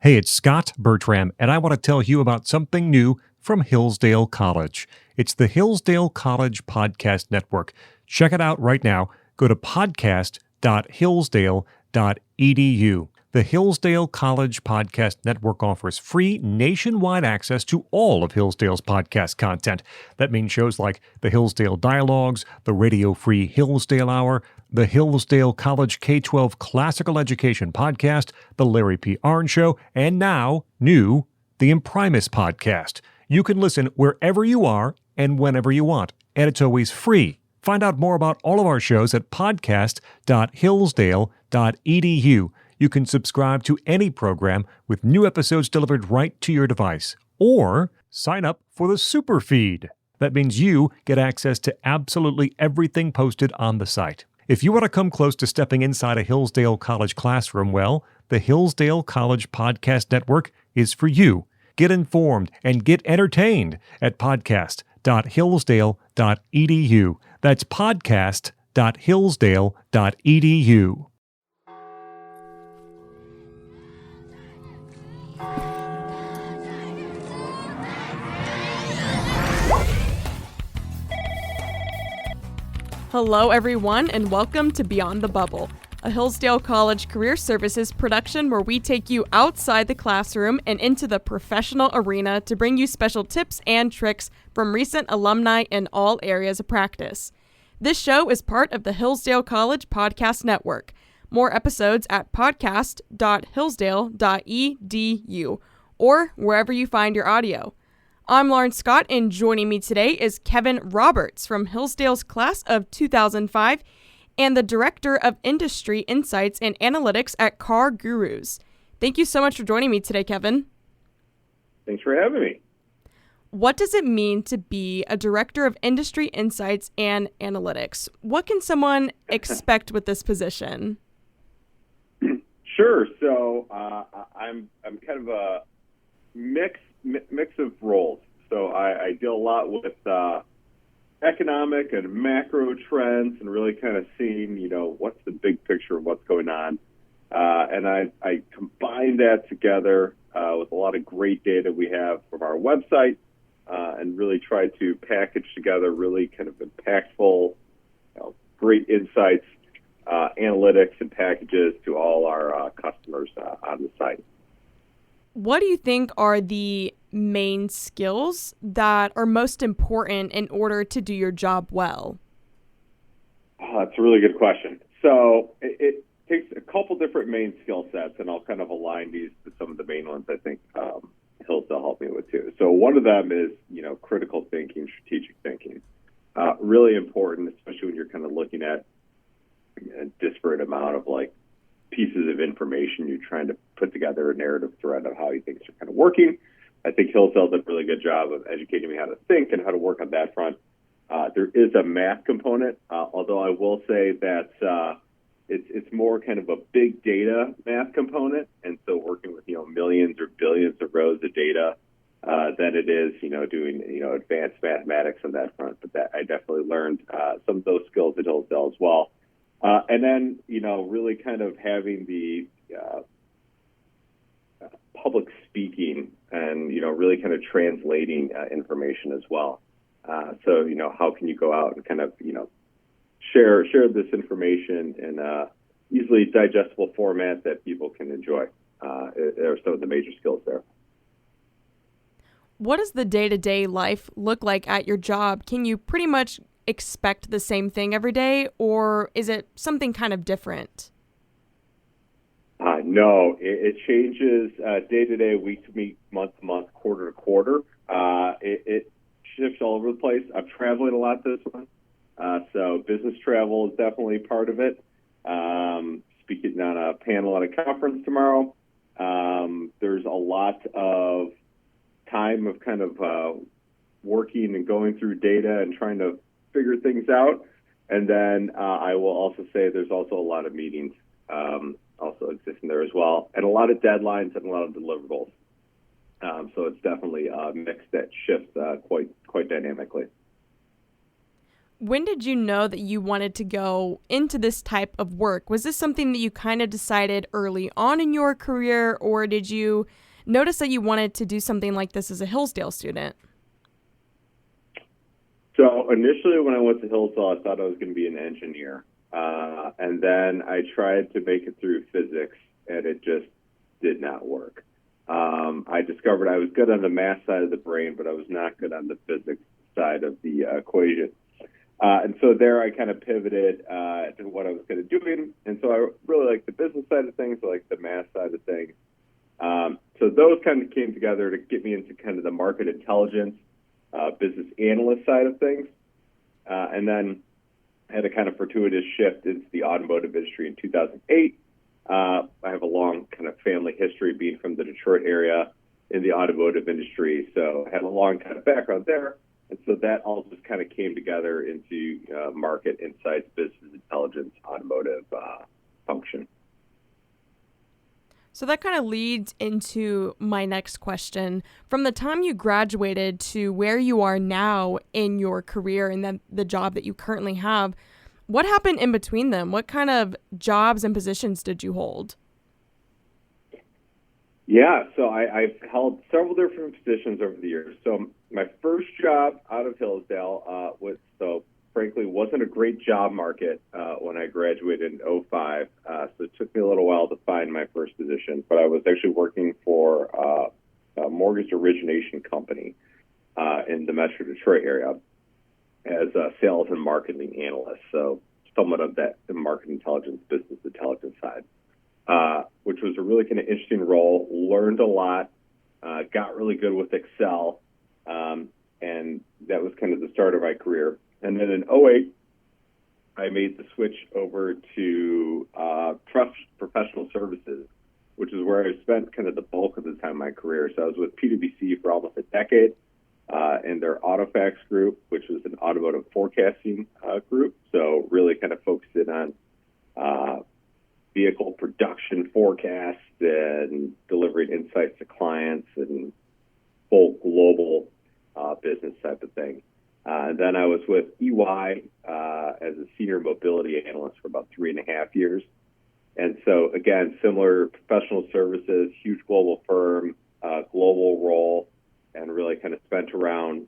Hey, it's Scott Bertram, and I want to tell you about something new from Hillsdale College. It's the Hillsdale College Podcast Network. Check it out right now. Go to podcast.hillsdale.edu. The Hillsdale College Podcast Network offers free nationwide access to all of Hillsdale's podcast content. That means shows like the Hillsdale Dialogues, the Radio Free Hillsdale Hour, the Hillsdale College K-12 Classical Education Podcast, the Larry P. Arnn Show, and now, new, the Imprimis Podcast. You can listen wherever you are and whenever you want, and it's always free. Find out more about all of our shows at podcast.hillsdale.edu. You can subscribe to any program with new episodes delivered right to your device. Or sign up for the super feed. That means you get access to absolutely everything posted on the site. If you want to come close to stepping inside a Hillsdale College classroom, well, the Hillsdale College Podcast Network is for you. Get informed and get entertained at podcast.hillsdale.edu. That's podcast.hillsdale.edu. Hello, everyone, and welcome to Beyond the Bubble, a Hillsdale College Career Services production where we take you outside the classroom and into the professional arena to bring you special tips and tricks from recent alumni in all areas of practice. This show is part of the Hillsdale College Podcast Network. More episodes at podcast.hillsdale.edu or wherever you find your audio. I'm Lauren Scott, and joining me today is Kevin Roberts from Hillsdale's class of 2005 and the Director of Industry Insights and Analytics at CarGurus. Thank you so much for joining me today, Kevin. Thanks for having me. What does it mean to be a Director of Industry Insights and Analytics? What can someone expect with this position? Sure. So I'm kind of a mix of roles. So I deal a lot with economic and macro trends and really kind of seeing, what's the big picture of what's going on. And I combine that together with a lot of great data we have from our website and really try to package together really kind of impactful, great insights, analytics and packages to all our customers on the site. What do you think are the main skills that are most important in order to do your job well? Oh, that's a really good question. So it takes a couple different main skill sets, and I'll kind of align these to some of the main ones I think Hillsdale helped me with too. So one of them is, critical thinking, strategic thinking. Really important, especially when you're kind of looking at a disparate amount of pieces of information. You're trying to put together a narrative thread of how things are kind of working. I think Hillsdale did a really good job of educating me how to think and how to work on that front. There is a math component, although I will say that it's more kind of a big data math component, and so working with millions or billions of rows of data than it is doing advanced mathematics on that front. But that I definitely learned some of those skills at Hillsdale as well. And then, really kind of having the public speaking and, really kind of translating information as well. So, how can you go out and kind of, share this information in a easily digestible format that people can enjoy? Are some of the major skills there. What does the day-to-day life look like at your job? Can you pretty much expect the same thing every day, or is it something kind of different? No, it changes day to day, week to week, month to month, quarter to quarter. It shifts all over the place. I'm traveling a lot this one, so business travel is definitely part of it. Speaking on a panel at a conference tomorrow. There's a lot of time of kind of working and going through data and trying to figure things out. And then I will also say there's also a lot of meetings also existing there as well, and a lot of deadlines and a lot of deliverables. So it's definitely a mix that shifts quite dynamically. When did you know that you wanted to go into this type of work? Was this something that you kind of decided early on in your career, or did you notice that you wanted to do something like this as a Hillsdale student? So initially when I went to Hillsdale, I thought I was going to be an engineer. And then I tried to make it through physics, and it just did not work. I discovered I was good on the math side of the brain, but I was not good on the physics side of the equation. And so there I kind of pivoted to what I was going to do. And so I really like the business side of things, I like the math side of things. So those kind of came together to get me into kind of the market intelligence, business analyst side of things. And then I had a kind of fortuitous shift into the automotive industry in 2008. I have a long kind of family history being from the Detroit area in the automotive industry. So I had a long kind of background there. And so that all just kind of came together into market insights, business intelligence, automotive function. So that kind of leads into my next question. From the time you graduated to where you are now in your career and then the job that you currently have, what happened in between them? What kind of jobs and positions did you hold? Yeah, so I've held several different positions over the years. So my first job out of Hillsdale frankly, wasn't a great job market when I graduated in '05. So it took me a little while to find my first position. But I was actually working for a mortgage origination company in the Metro Detroit area as a sales and marketing analyst. So somewhat of that the market intelligence, business intelligence side. Which was a really kind of interesting role, learned a lot, got really good with Excel, and that was kind of the start of my career. And then in '08, I made the switch over to professional services, which is where I spent kind of the bulk of the time of my career. So I was with PwC for almost a decade in their AutoFax group, which was an automotive forecasting group. So really kind of focused in on vehicle production forecasts and delivering insights to clients and full global business type of thing. Then I was with EY as a senior mobility analyst for about 3.5 years. And so, again, similar professional services, huge global firm, global role, and really kind of spent around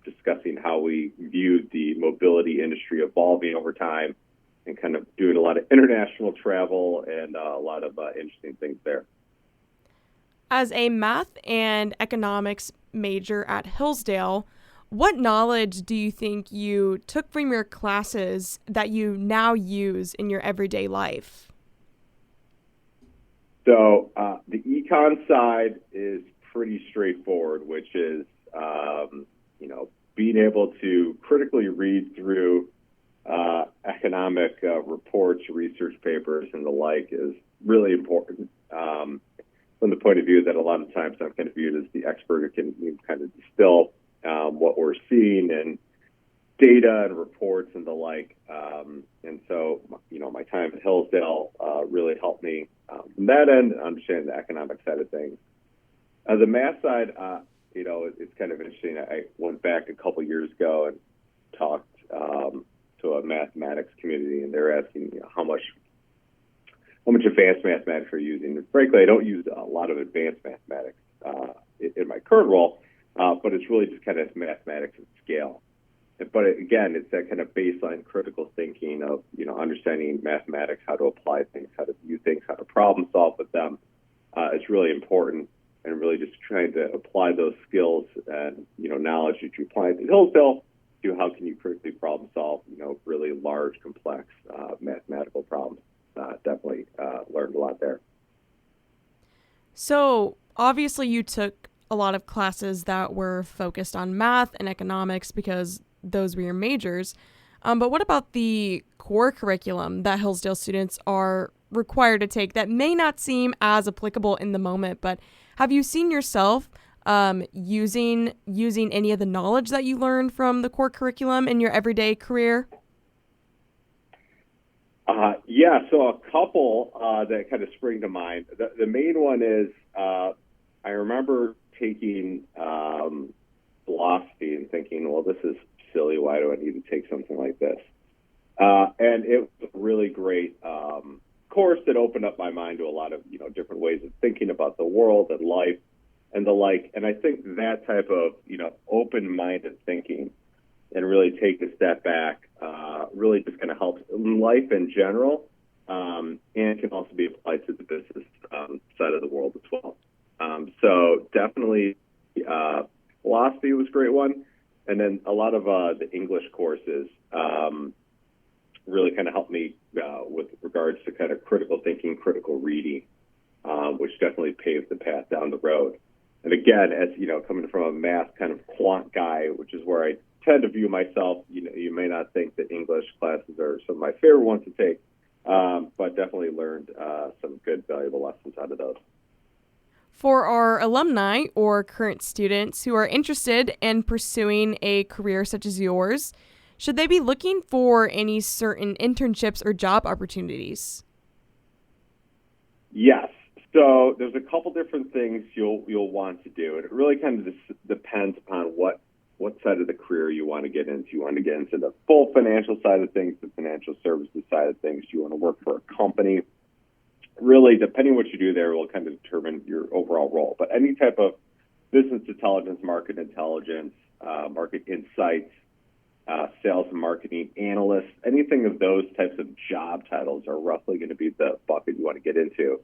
discussing how we viewed the mobility industry evolving over time and kind of doing a lot of international travel and a lot of interesting things there. As a math and economics major at Hillsdale, what knowledge do you think you took from your classes that you now use in your everyday life? So the econ side is pretty straightforward, which is, being able to critically read through economic reports, research papers, and the like is really important from the point of view that a lot of times I'm kind of viewed as the expert who can kind of distill what we're seeing and data and reports and the like. And so, my time at Hillsdale really helped me from that end and understand the economic side of things. The math side, it's kind of interesting. I went back a couple years ago and talked to a mathematics community, and they're asking how much advanced mathematics are you using. And frankly, I don't use a lot of advanced mathematics in my current role, but it's really just kind of mathematics at scale. But again, it's that kind of baseline critical thinking of understanding mathematics, how to apply things, how to view things, how to problem solve with them. It's really important, and really just trying to apply those skills and knowledge that you apply to Hillsdale to how can you critically problem solve really large, complex mathematical problems. Definitely learned a lot there. So obviously you took a lot of classes that were focused on math and economics because those were your majors. But what about the core curriculum that Hillsdale students are required to take that may not seem as applicable in the moment, but have you seen yourself using any of the knowledge that you learned from the core curriculum in your everyday career? Yeah, so a couple that kind of spring to mind. The main one is I remember taking philosophy and thinking, well, this is silly. Why do I need to take something like this? And it was a really great course that opened up my mind to a lot of, different ways of thinking about the world and life and the like. And I think that type of, open-minded thinking and really take a step back really just kind of helps life in general, and can also be applied to the business side of the world as well. So definitely philosophy was a great one. And then a lot of the English courses really kind of helped me with regards to kind of critical thinking, critical reading, which definitely paved the path down the road. And again, as coming from a math kind of quant guy, which is where I tend to view myself, you may not think that English classes are some of my favorite ones to take, but definitely learned some good, valuable lessons out of those. For our alumni or current students who are interested in pursuing a career such as yours, should they be looking for any certain internships or job opportunities? Yes. So there's a couple different things you'll want to do, and it really kind of depends upon what side of the career you want to get into. You want to get into the full financial side of things, the financial services side of things. Do you want to work for a company? Really, depending on what you do there will kind of determine your overall role. But any type of business intelligence, market intelligence, market insights, sales and marketing analysts, anything of those types of job titles are roughly going to be the bucket you want to get into.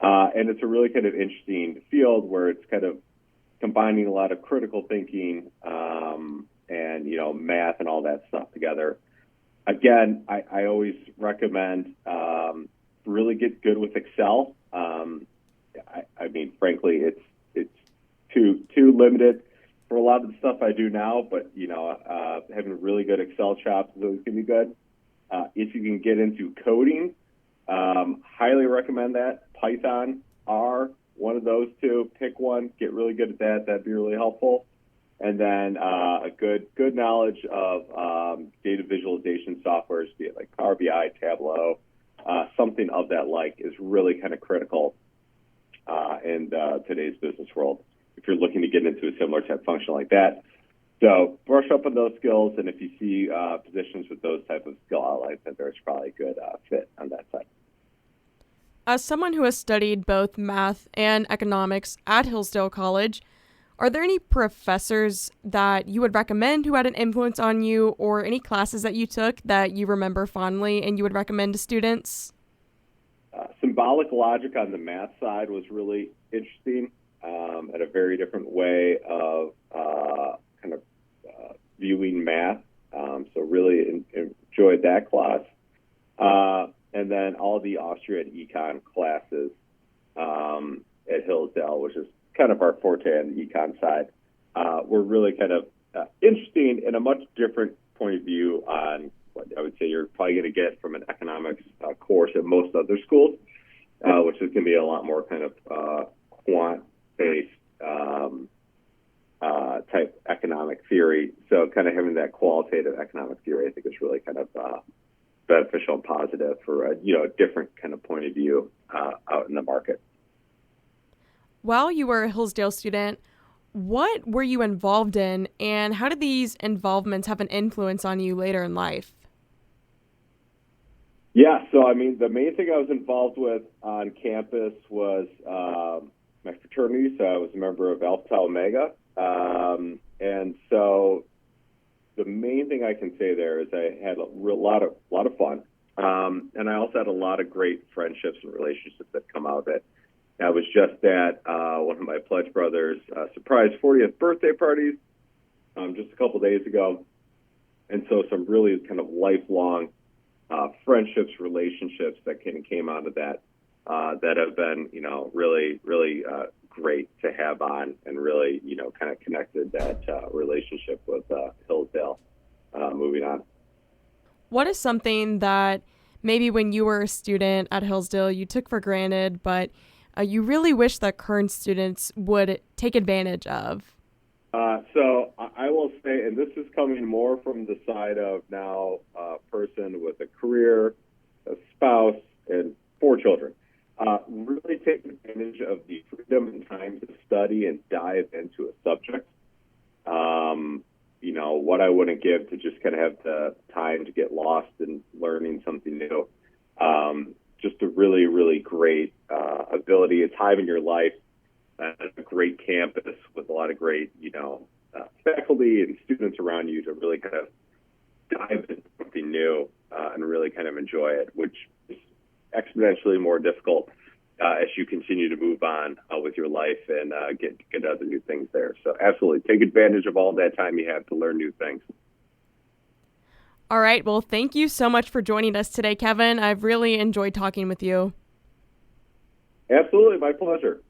And it's a really kind of interesting field where it's kind of combining a lot of critical thinking and, math and all that stuff together. Again, I always recommend really get good with Excel. I mean, frankly, it's too limited for a lot of the stuff I do now, but, having really good Excel chops is always going to be good. If you can get into coding, highly recommend that. Python, R, one of those two. Pick one, get really good at that. That'd be really helpful. And then a good knowledge of data visualization softwares, be it like Power BI, Tableau, something of that like is really kind of critical in today's business world if you're looking to get into a similar type function like that. So brush up on those skills, and if you see positions with those type of skill outlines, then there's probably a good fit on that side. As someone who has studied both math and economics at Hillsdale College, are there any professors that you would recommend who had an influence on you, or any classes that you took that you remember fondly and you would recommend to students? Symbolic logic on the math side was really interesting, and a very different way of viewing math. So really enjoyed that class. And then all the Austrian econ classes at Hillsdale, which is kind of our forte on the econ side, were really kind of interesting in a much different point of view on what I would say you're probably going to get from an economics course at most other schools, which is going to be a lot more kind of quant-based type economic theory. So kind of having that qualitative economic theory, I think, is really kind of beneficial and positive for a different kind of point of view out in the market. While you were a Hillsdale student, what were you involved in, and how did these involvements have an influence on you later in life? Yeah, so I mean, the main thing I was involved with on campus was my fraternity. So I was a member of Alpha Tau Omega, and so the main thing I can say there is I had a lot of fun, and I also had a lot of great friendships and relationships that come out of it. I was just at one of my pledge brothers' surprise 40th birthday parties just a couple days ago, and so some really kind of lifelong friendships, relationships that came out of that that have been really great to have on, and really kind of connected that relationship with Hillsdale moving on. What is something that maybe when you were a student at Hillsdale you took for granted, but you really wish that current students would take advantage of? So I will say, and this is coming more from the side of now a person with a career, a spouse, and 4 children. Really take advantage of the freedom and time to study and dive into a subject. what I wouldn't give to just kind of have the time to get lost in learning something new. Just a really, really great ability, a time in your life, a great campus with a lot of great, faculty and students around you to really kind of dive into something new and really kind of enjoy it, which is exponentially more difficult as you continue to move on with your life and get other new things there. So absolutely take advantage of all that time you have to learn new things. All right. Well, thank you so much for joining us today, Kevin. I've really enjoyed talking with you. Absolutely. My pleasure.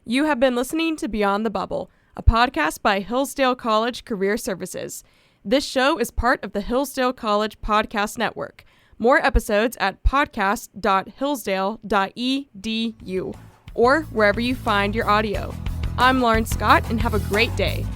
You have been listening to Beyond the Bubble, a podcast by Hillsdale College Career Services. This show is part of the Hillsdale College Podcast Network. More episodes at podcast.hillsdale.edu or wherever you find your audio. I'm Lauren Scott, and have a great day.